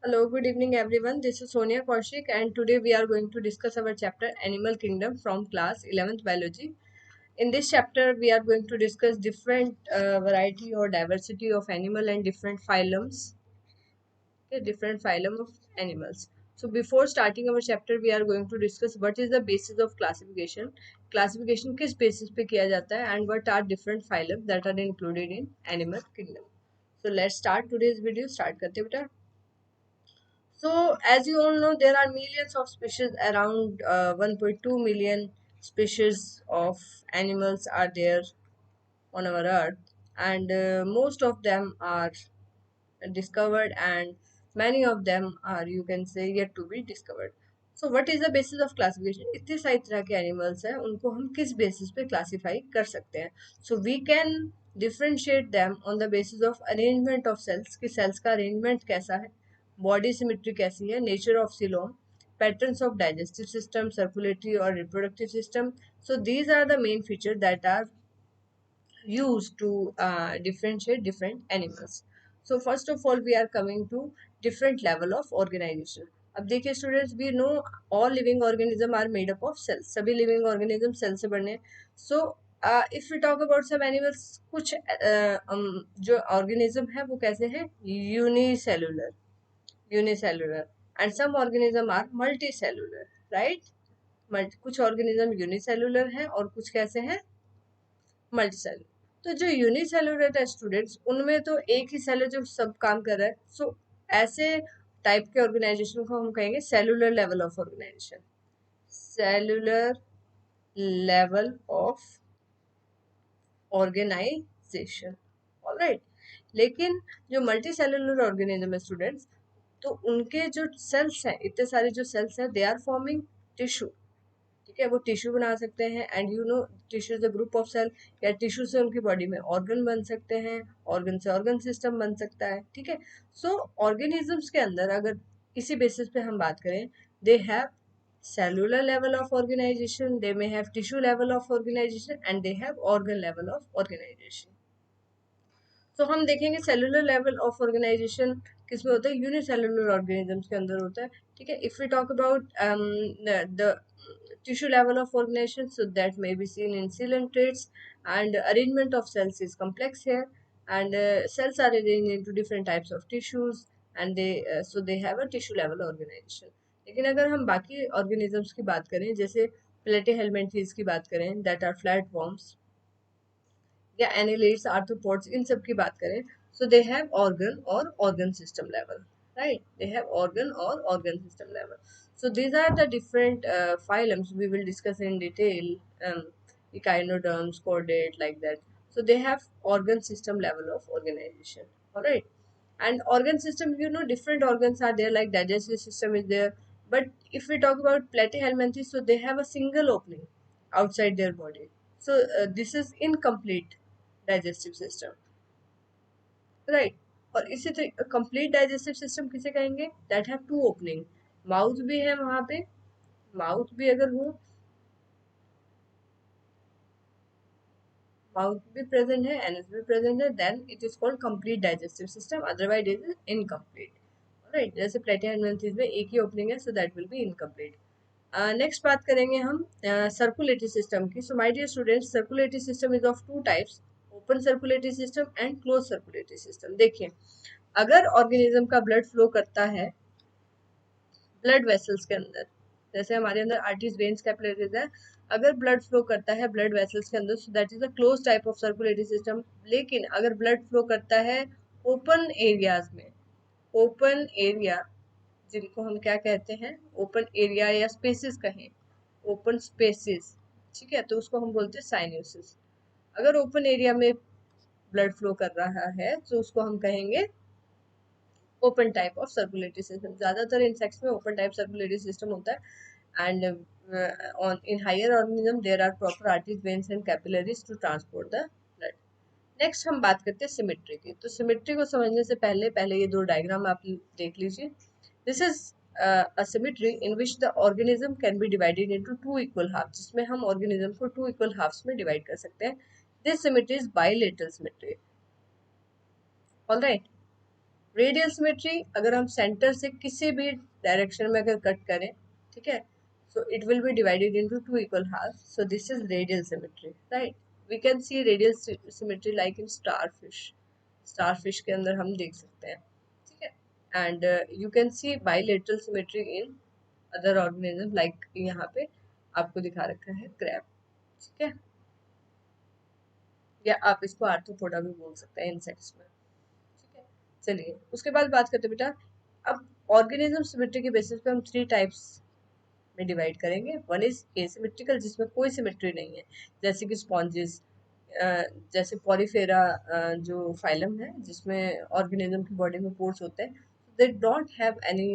Hello, good evening everyone. This is Sonia Kaushik and today we are going to discuss our chapter Animal Kingdom from class 11th Biology. In this chapter we are going to discuss different variety or diversity of animal and different phylums, okay, different phylum of animals. So before starting our chapter we are going to discuss what is the basis of classification. Classification किस basis पे किया जाता है and what are different phylum that are included in animal kingdom. So let's start today's video. Start करते हैं बेटा. So, as you all know, there are millions of species around 1.2 million species of animals are there on our earth, and most of them are discovered, and many of them are, you can say, yet to be discovered. So, what is the basis of classification? इतने सारी तरह के animals हैं, उनको हम किस basis पे classify कर सकते हैं? So, we can differentiate them on the basis of arrangement of cells, कि cells का arrangement कैसा है, body symmetry कैसी है, nature of coelom, patterns of digestive system, circulatory or reproductive system. So, these are the main features that are used to differentiate different animals. So first of all, we are coming to different level of organization. अब देखिए students, we know all living organism are made up of cells. सभी living organism cell से बने. So if you talk about some animals, कुछ जो organism है वो कैसे हैं, unicellular, unicellular, and some organism are multicellular, right. कुछ ऑर्गेनिज्म यूनिसेलुलर है और कुछ कैसे हैं, मल्टी सेलुलर. तो जो यूनिसेलुलर है स्टूडेंट्स, उनमें तो एक ही सेल है जो सब काम कर रहा है. सो ऐसे टाइप के ऑर्गेनाइजेशन को हम कहेंगे cellular level of organization, cellular level of organization. Alright. लेकिन जो मल्टी सेलुलर ऑर्गेनिज्म है स्टूडेंट्स, तो उनके जो सेल्स हैं, इतने सारे जो सेल्स हैं, दे आर फॉर्मिंग टिश्यू. ठीक है, वो टिश्यू बना सकते हैं. And you know, tissue is a group of cell. या टिश्यू से उनकी बॉडी में ऑर्गन बन सकते हैं, ऑर्गन से ऑर्गन सिस्टम बन सकता है. ठीक है. सो ऑर्गेनिजम्स के अंदर अगर इसी बेसिस पे हम बात करें, they have cellular level of organization, they may have tissue level of organization, and they have organ level of organization. तो हम देखेंगे सेलुलर लेवल ऑफ ऑर्गेनाइजेशन किसमें होता है, यूनिसेलुलर ऑर्गेनिजम्स के अंदर होता है. ठीक है. If we talk about the tissue level of organization, so that may be seen in coelentrates, and arrangement of cells is complex here, and cells are arranged into different types of tissues, and they have a tissue level organization. लेकिन अगर हम बाकी organisms की बात करें, जैसे platyhelminthes की बात करें, that are flatworms, या एनिलेट्स, आर्थ्रोपोड्स, इन सब की बात करें, सो दे हैव ऑर्गन और organ system level, right. They have organ और organ system level. So these are the different phylums we will discuss in detail. Echinoderms, chordate, like that. So they have organ system level of organization. All right. And organ system, you know, different organs are there, like digestive system is there. But if we talk about platyhelminthes, so they have a single opening outside their body. So this is incomplete digestive system, right. और इसी तरह complete digestive system किसे कहेंगे, that have two opening. Mouth भी है वहां पे, mouth भी अगर हो, माउथ भी प्रेजेंट है, एनस भी प्रेजेंट है, then it is called complete digestive system, otherwise it is incomplete. Right. जैसे प्लेटिहेल्मिन्थेस में एक ही ओपनिंग है, so that will be incomplete. Next बात करेंगे हम सर्कुलेटरी सिस्टम की. So my dear students, circulatory system is of two types, open circulatory system and close circulatory system. देखिए, अगर ऑर्गेनिज्म का ब्लड फ्लो करता है ब्लड वेसल्स के अंदर, जैसे हमारे अंदर आर्टरीज, वेन्स, कैपिलरीज है, अगर ब्लड फ्लो करता है ब्लड वेसल्स के अंदर, so that is a close type of circulatory system. लेकिन अगर ब्लड फ्लो करता है ओपन एरियाज में, ओपन एरिया जिनको हम क्या कहते हैं, ओपन एरिया या स्पेसिस कहें, ओपन स्पेसिस, ठीक है, तो उसको हम बोलते हैं साइनोसिस. अगर ओपन एरिया में ब्लड फ्लो कर रहा है तो उसको हम कहेंगे open type of circulatory system. ज्यादातर इंसेक्ट्स में ओपन टाइप सर्कुलेटरी सिस्टम होता है. And on in higher organism there are proper arteries, veins and capillaries to transport the blood. Next हम बात करते हैं सिमेट्री की. तो सिमेट्री को समझने से पहले पहले ये दो डायग्राम आप देख लीजिए. This is a symmetry in which the organism can be divided into two equal halves, जिसमें हम organism को two equal halves में divide कर सकते हैं. This symmetry is bilateral symmetry. All right. Radial symmetry अगर हम सेंटर से किसी भी डायरेक्शन में अगर कट करें, ठीक है, so it will be divided into two equal halves, so this is radial symmetry, right? We can see radial symmetry like in starfish के अंदर हम देख सकते हैं, ठीक है, and you can see bilateral symmetry in other organisms like यहाँ पे आपको दिखा रखा है क्रैब, ठीक है, या आप इसको आर्थ्रोपोडा भी बोल सकते हैं इंसेक्ट्स में, ठीक है। चलिए उसके बाद बात करते हैं बेटा, अब ऑर्गेनिज्म सिमेट्री के बेसिस पे हम थ्री टाइप्स में डिवाइड करेंगे। वन इज एसिमेट्रिकल जिसमें कोई सिमेट्री नहीं है, जैसे कि स्पॉन्जेस, जैसे पॉलीफेरा जो फाइलम है जिसमें ऑर्गेनिज्म की बॉडी में पोर्स होते हैं, they don't have any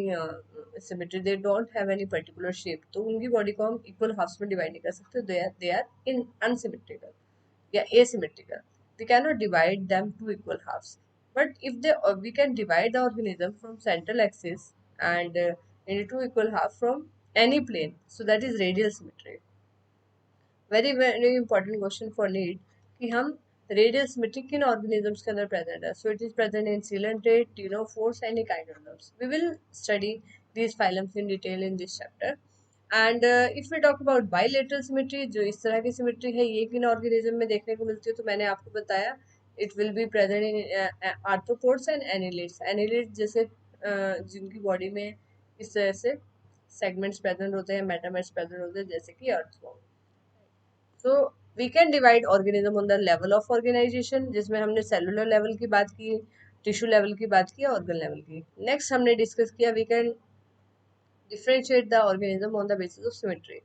symmetry, they don't have any particular shape, तो उनकी बॉडी को हम इक्वल हाफ्स में डिवाइड नहीं कर सकते, दे आर इन अनसिमेट्रिकल या asymmetrical. We cannot divide them to equal halves. But if they, we can divide the organism from central axis and into two equal half from any plane. So that is radial symmetry. Very very important question for need कि हम radial symmetry किन organisms के अंदर present है. So it is present in coelenterate, ctenophores and echinoderms. We will study these phylums in detail in this chapter. And if we talk about bilateral symmetry, जो इस तरह की सिमेट्री है ये किन ऑर्गेनिज्म में देखने को मिलती है, तो मैंने आपको बताया it will be present in arthropods and annelids. Annelids जैसे जिनकी बॉडी में इस तरह से सेगमेंट्स प्रेजेंट होते हैं, मेटामेर्स प्रेजेंट होते हैं, जैसे कि earthworm. So we can divide organism on the level of organization, जिसमें हमने सेलुलर लेवल की बात की, टिश्यू लेवल की बात की, ऑर्गन लेवल की। नेक्स्ट हमने डिस्कस किया we can differentiate the organism on the basis of symmetry.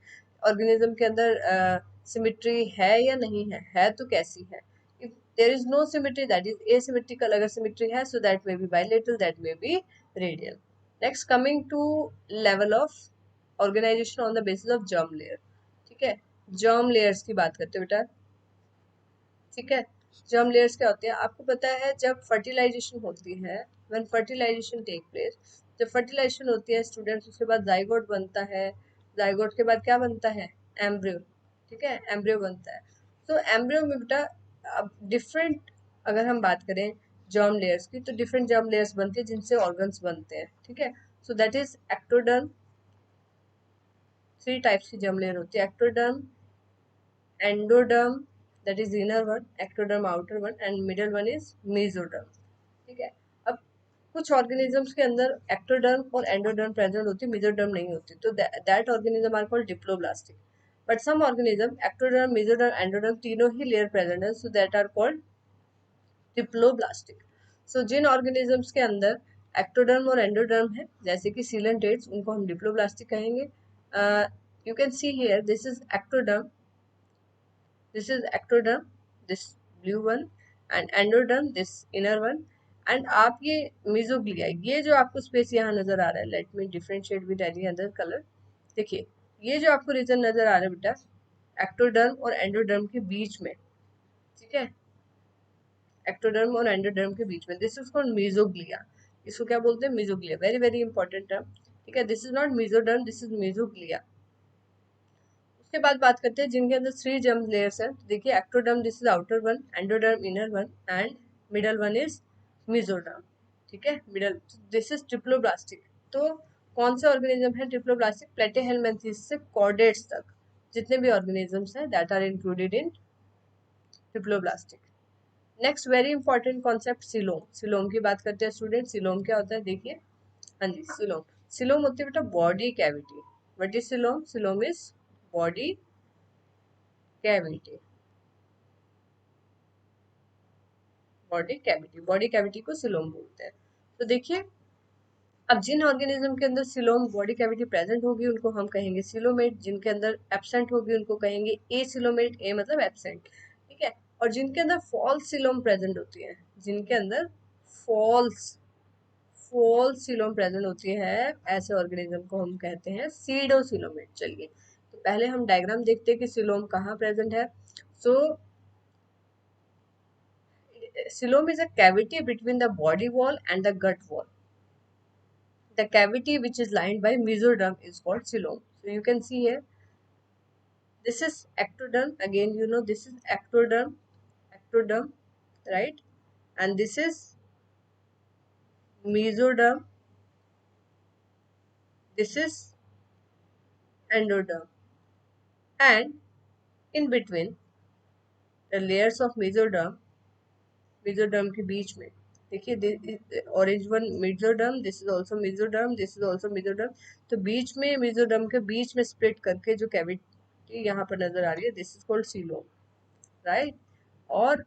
Organism के अंदर सिमेट्री है या नहीं है तो कैसी है। If there is no symmetry that is asymmetrical, अगर सिमेट्री है so that may be bilateral, that may be radial. Next coming to level of organization on the basis of germ layer, ठीक है, जर्म लेयर्स की बात करते हैं बेटा, ठीक है। जर्म लेयर्स क्या होते हैं आपको पता है, जब फर्टिलाइजेशन होती है, व्हेन फर्टिलाइजेशन टेक प्लेस, जब फर्टिलाइजेशन होती है स्टूडेंट्स, उसके बाद जाइगोट बनता है, जाइगोट के बाद क्या बनता है, एम्ब्रियो, ठीक है, एम्ब्रियो बनता है। तो एम्ब्रियो में बेटा अब डिफरेंट, अगर हम बात करें जर्म लेयर्स की, तो डिफरेंट जर्म लेयर्स बनती है जिनसे ऑर्गन्स बनते हैं, ठीक है। So that is ectoderm, three types की जर्म लेयर होती है, ectoderm, endoderm that is inner one, ectoderm outer one, and middle one is mesoderm, ठीक है। अब कुछ ऑर्गेनिजम्स के अंदर एक्टोडर्म और एंडोडर्म प्रेजेंट होती है, मेसोडर्म नहीं होती, तो that organism are called diploblastic. But some organism ectoderm, mesoderm, endoderm तीनों ही लेयर प्रेजेंट है, so that are called diploblastic. So जिन ऑर्गेनिजम्स के अंदर एक्टोडर्म और एंडोडर्म है, जैसे कि सीलेंटेट्स, उनको हम डिप्लोब्लास्टिक कहेंगे। You can see here this is ectoderm, this is ectoderm, this blue one, and endoderm, this inner one, and आप ये मेसोग्लिया, ये जो आपको स्पेस यहाँ नजर आ रहा है, let me differentiate with any other colour, देखिए ये जो आपको रीजन नजर आ रहा है बेटा, एक्टोडर्म और एंडोडर्म के बीच में, ठीक है, एक्टोडर्म और एंडोडर्म के बीच में, दिस इज कॉल्ड मेसोग्लिया। इसको क्या बोलते हैं, mesoglea, very very important term, ठीक है। This is not mesoderm, this is mesoglea. उसके बाद बात करते हैं जिनके अंदर थ्री जर्म लेयर्स हैं, देखिए ectoderm this is outer one, endoderm inner one, and middle one is mesoderm, ठीक है, मिडल, दिस इज ट्रिप्लोब्लास्टिक। तो कौन से ऑर्गेनिज्म है ट्रिप्लोब्लास्टिक, प्लेटिहेलमिन्थेस से कॉर्डेट्स तक जितने भी ऑर्गेनिजम्स हैं that are included in triploblastic. Next very important concept coelom, coelom की बात करते हैं स्टूडेंट। सिलोम क्या होता है, देखिए, हाँ जी, सिलोम, सिलोम होती है बेटा body cavity. What is coelom, coelom is body cavity, body cavity, body cavity को सिलोम बोलते हैं। तो देखिए अब जिन ऑर्गेनिज्म के अंदर सिलोम बॉडी कैविटी प्रेजेंट होगी उनको हम कहेंगे सिलोमेट, जिनके अंदर एब्सेंट होगी उनको कहेंगे ए सिलोमेट, ए मतलब एब्सेंट, ठीक है। और जिनके अंदर फॉल्स सिलोम प्रेजेंट होती है, जिनके अंदर फॉल्स फॉल्स सिलोम प्रेजेंट होती है, ऐसे ऑर्गेनिज्म को हम कहते हैं सीडोसिलोमेट। चलिए तो पहले हम डायग्राम देखते हैं कि सिलोम कहाँ प्रेजेंट है। सो Coelom is a cavity between the body wall and the gut wall. The cavity which is lined by mesoderm is called coelom. So you can see here, this is ectoderm. Again, you know this is ectoderm, right? And this is mesoderm, this is endoderm, and in between the layers of mesoderm के बीच में देखिए orange one mesoderm, this is also mesoderm, this is also mesoderm. तो बीच में mesoderm के बीच में split करके जो cavity यहाँ पर नजर आ रही है, this is called coelom, right. और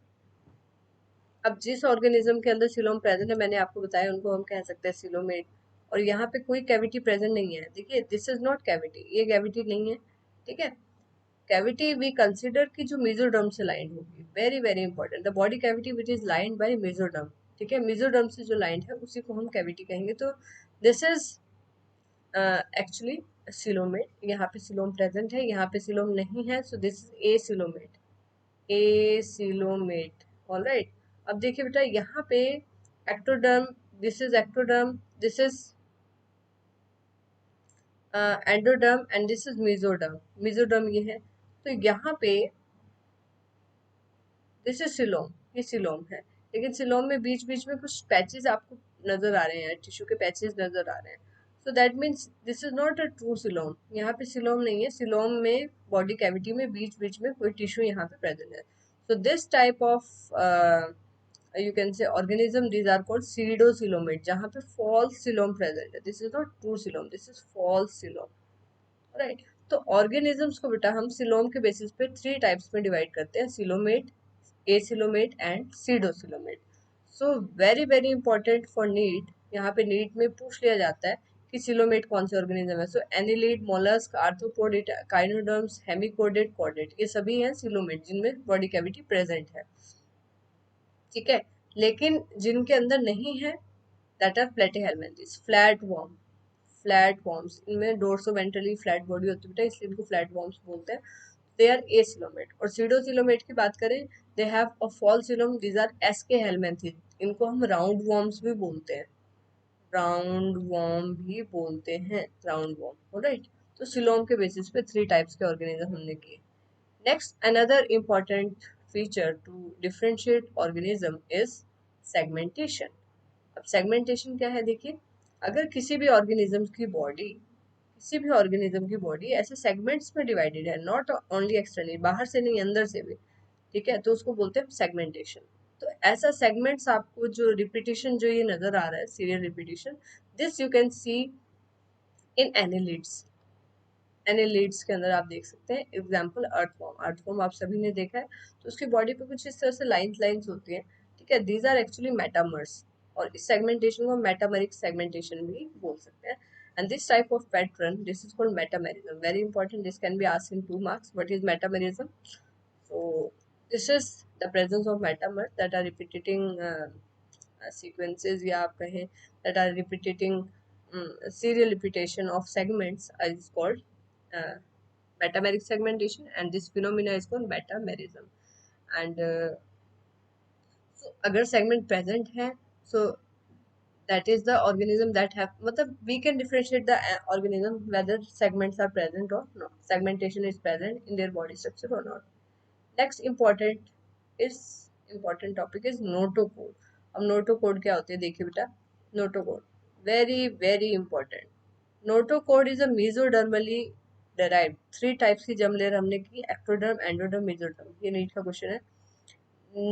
अब जिस ऑर्गेनिज्म के अंदर सीलोम प्रेजेंट है, मैंने आपको बताया, उनको हम कह सकते हैं सीलोमेट। और यहाँ पे कोई कैविटी प्रेजेंट नहीं है, देखिए दिस इज नॉट कैविटी, ये कैविटी नहीं है, ठीक है। कैविटी वी कंसिडर की जो मेसोडर्म से लाइंड होगी, very very important, the body cavity which is lined by mesoderm, ठीक है। मेसोडर्म से जो लाइंड है उसी को हम कैविटी कहेंगे। तो दिस इज एक्चुअली सिलोमेट, यहाँ पे सिलोम प्रेजेंट है, यहाँ पे सिलोम नहीं है, so this is a coelomate, A coelomate, alright. अब देखिए बेटा, यहाँ पे ectoderm, this is ectoderm, this is endoderm and this is mesoderm, mesoderm ये है। तो यहाँ पे दिस इज सिलोम, ये सिलोम है, लेकिन सिलोम में बीच बीच में कुछ पैचेस आपको नजर आ रहे हैं, टिश्यू के पैचेस नजर आ रहे हैं। So that means this is not a true coelom, यहाँ पे सिलोम नहीं है। सिलोम में बॉडी कैविटी में बीच बीच में कोई टिश्यू यहाँ पे प्रेजेंट है। So this type of you can say organism, these are called pseudocoelomate, जहाँ पे false coelom present है, this is not true coelom, this is false coelom, right. तो ऑर्गेनिजम्स को बेटा हम सिलोम के बेसिस पे 3 टाइप्स में डिवाइड करते हैं, coelomate, acoelomate and pseudocoelomate. So very very important for NEET, यहाँ पे नीट में पूछ लिया जाता है कि सिलोमेट कौन से ऑर्गेनिज्म है। सो एनिलीड, मोलस्क, आर्थ्रोपोड, काइनोडर्म्स, हेमिकोडेट, कॉर्डेट, ये सभी हैं सिलोमेट जिनमें बॉडी कैविटी प्रेजेंट है, ठीक है। लेकिन जिनके अंदर नहीं है, that are Platyhelminthes, flat worm, flat worms, इनमें डोर्सोवेंट्रली फ्लैट बॉडी होती है बेटा, इसलिए इनको फ्लैट वॉर्म्स बोलते हैं। They are acoelomate. और सीडोसिलोमेट की बात करें, they have a false coelom, these are aschelminthes, इनको हम राउंड वॉर्म्स भी बोलते हैं, राउंड वॉर्म भी बोलते हैं, राउंड वॉर्म, राइट। तो सिलोम के बेसिस पे 3 टाइप्स के ऑर्गेनिज्म हमने किए। Next, another important feature to differentiate organism is segmentation। अब सेगमेंटेशन क्या है, देखिए, अगर किसी भी ऑर्गेनिज्म की बॉडी, किसी भी ऑर्गेनिज्म की बॉडी ऐसे सेगमेंट्स में डिवाइडेड है, नॉट ओनली एक्सटर्नली, बाहर से नहीं अंदर से भी, ठीक है, तो उसको बोलते हैं सेगमेंटेशन। तो ऐसा सेगमेंट्स आपको जो रिपीटिशन जो ये नजर आ रहा है, serial repetition, this you can see in annelids. Annelids के अंदर आप देख सकते हैं, एग्जाम्पल अर्थवॉर्म, अर्थवॉर्म आप सभी ने देखा है, तो उसकी बॉडी पे कुछ इस तरह से लाइंस लाइंस होती हैं, ठीक है, दीज आर एक्चुअली मेटामर्स। और इस सेगमेंटेशन को मेटामेरिक सेगमेंटेशन भी बोल सकते हैं। And this type of pattern, this is called metamerism, very important, this can be asked in 2 marks, what is metamerism. so this is the presence of metamers that are repeating sequences, या आप कहें that are repeating serial repetition of segments is called uh, metameric segmentation, and this phenomena is called metamerism। and so अगर segment present है, so that is the organism that have, मतलब we can differentiate the organism whether segments are present or not, segmentation is present in their body structure or not। Next is important topic is notochord. अब notochord क्या होते हैं, देखिए बेटा, notochord very very important. Notochord is a मेसोडर्मली derived, 3 types की germ layer हमने की, ectoderm, endoderm, mesoderm, ये नीट का क्वेश्चन है।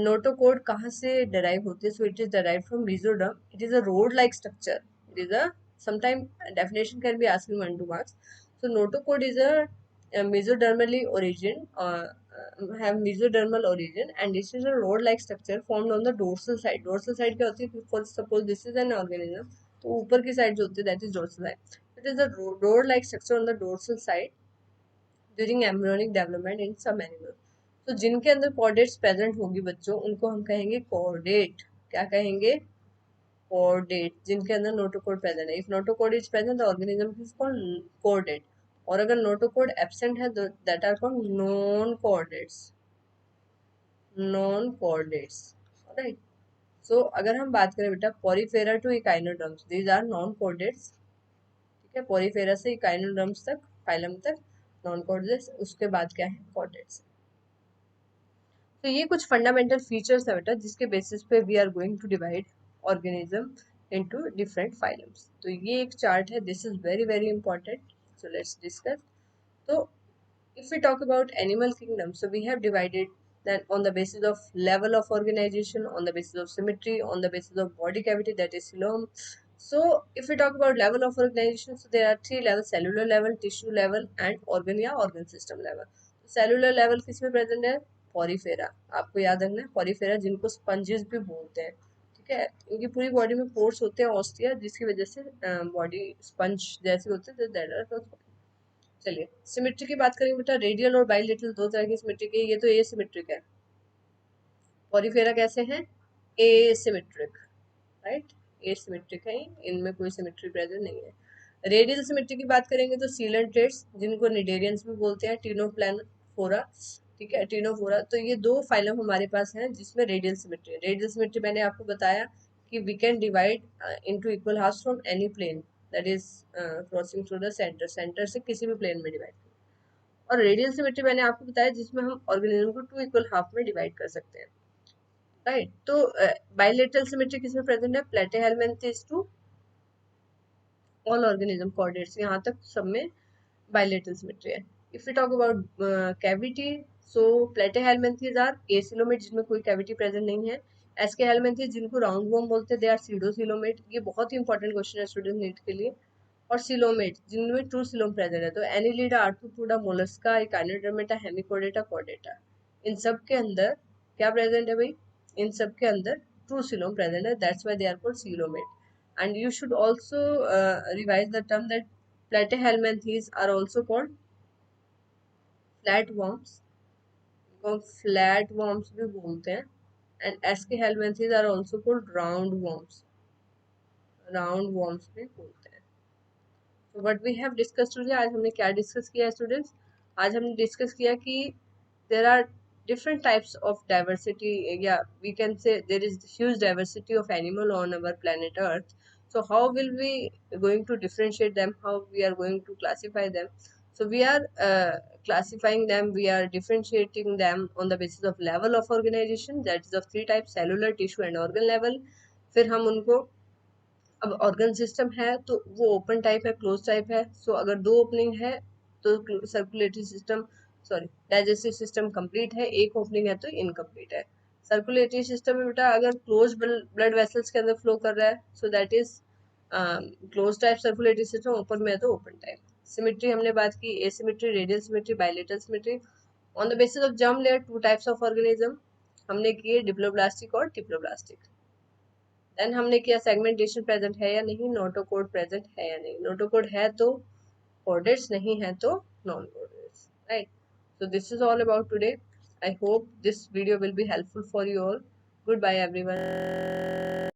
नोटोकोड कहाँ से डेराइव होती है, so it is derive from mesoderm, it is a road like structure, it is a sometime definition can be asked in 1-2 marks। so notocode is a mesodermally origin, have mesodermal origin, and this is a rod like structure formed on the dorsal side। dorsal side क्या होती है, for suppose this is an organism, तो ऊपर की side जो होती है that is dorsal side, it is a rod like structure on the dorsal side during embryonic development in some animals। तो जिनके अंदर कॉर्डेट्स प्रेजेंट होगी बच्चों, उनको हम कहेंगे कॉर्डेट, क्या कहेंगे, कॉर्डेट, जिनके अंदर नोटोकोड प्रेजेंट है। If notochord is present, the organism is called chordate. और अगर नोटोकोड एब्सेंट है, that are called non chordates, non chordates, right. So अगर हम बात करें बेटा Porifera to echinoderms, these are non chordates, ठीक है, पॉरीफेरा से इकाइनोडर्म्स तक, फाइलम तक नॉन कॉर्डेट्स, उसके बाद क्या है, कॉर्डेट्स। तो ये कुछ फंडामेंटल फीचर्स है बेटा, जिसके बेसिस पे we are going to divide organism into different phylums. तो ये एक chart है, this is very very important, so let's discuss. So if we talk about animal kingdom, so we have divided that on the basis of level of organization, on the basis of symmetry, on the basis of body cavity, that is coelom. So if we talk about level of organization, so there are three levels: cellular level, tissue level and organ या organ system level. Cellular level किस में present है? Porifera, आपको याद रखना है Porifera, जिनको sponges भी बोलते हैं, ठीक है। इनकी पूरी बॉडी में पोर्स होते हैं ऑस्टिया, जिसकी वजह से बॉडी स्पंज जैसी होती है। चलिए सिमेट्री की बात करेंगे बेटा, रेडियल और बाइलेटरल दो तरह की सिमेट्रिक है। ये तो ए सिमेट्रिक है, पॉरीफेरा कैसे हैं? ए सिमेट्रिक, राइट, ए सिमेट्रिक है, इनमें कोई सिमेट्री प्रेजेंट नहीं है। रेडियल सिमेट्री की बात करेंगे तो सीलेंट्रेट्स, जिनको निडेरियंस भी बोलते हैं, टिनोप्लानफोरा, ठीक है, टिनोफोरा। तो ये दो फाइलम हमारे पास हैं जिसमें रेडियल सिमेट्री है। रेडियल सिमेट्री मैंने आपको बताया कि we can divide into equal halves from any plane, that is crossing through the centre, centre से किसी भी प्लेन में डिवाइड। और रेडियल सिमेट्री मैंने आपको बताया जिसमें हम ऑर्गेनिज्म को टू इक्वल हाफ में डिवाइड कर सकते हैं, राइट। तो बाइलेटरल सिमेट्री किसमें प्रेजेंट है? Platyhelminthes to all organism chordates, यहाँ तक सब में बाइलेटरल सिमेट्री है। If you talk about cavity, so Platyhelminthes are acoelomate, जिनमें कोई कैविटी प्रेजेंट नहीं है। एस्केहेलमिन्थेस, जिनको राउंड वॉर्म बोलते हैं, दे आर सीडोसिलोमेट। ये बहुत ही इंपॉर्टेंट क्वेश्चन है स्टूडेंट नीट के लिए। और सिलोमेट, जिनमें ट्रू सिलोम प्रेजेंट है। तो Annelida, Arthropoda, Mollusca, Echinodermata, Hemichordata, Chordata, इन सब के अंदर क्या प्रेजेंट है भाई? इन सब के अंदर ट्रू सिलोम प्रेजेंट है, that's why they are called coelomate. And you should also revise the term that platyhelminthes are also called flatworms, को फ्लैट वर्म्स भी बोलते हैं। And Aschelminthes are also called roundworms, roundworms भी बोलते हैं। तो what we have discuss today, आज हमने क्या डिस्कस किया स्टूडेंट्स? आज हमने डिस्कस किया कि there are different types of diversity, yeah, we can say there is huge diversity of animal on our planet earth. So how will we going to differentiate them, how we are going to classify them? So we are classifying them, we are differentiating them on the basis of level of organization, that is of three types: cellular, tissue and organ level. फिर हम उनको, अब organ system है तो वो open type है, close type है। सो अगर दो ओपनिंग है तो circulatory system, sorry digestive system complete है, एक ओपनिंग है तो इनकम्प्लीट है। सर्कुलेटरी सिस्टम में बेटा अगर क्लोज ब्लड वेसल्स के अंदर फ्लो कर रहा है, so that is close type circulatory system, open में है तो ओपन टाइप। सिमेट्री हमने बात की, asymmetry, radial symmetry, bilateral symmetry. On the basis of germ layer, two types of organism हमने किए, डिप्लोब्लास्टिक और डिप्लोब्लास्टिक। देन हमने किया सेगमेंटेशन प्रेजेंट है या नहीं, नोटोकोड प्रेजेंट है या नहीं। नोटोकोड है तो कोडेट्स, नहीं है तो non कोडेट्स, right. So this is all about today. I hope this video will be helpful for you all. Goodbye everyone.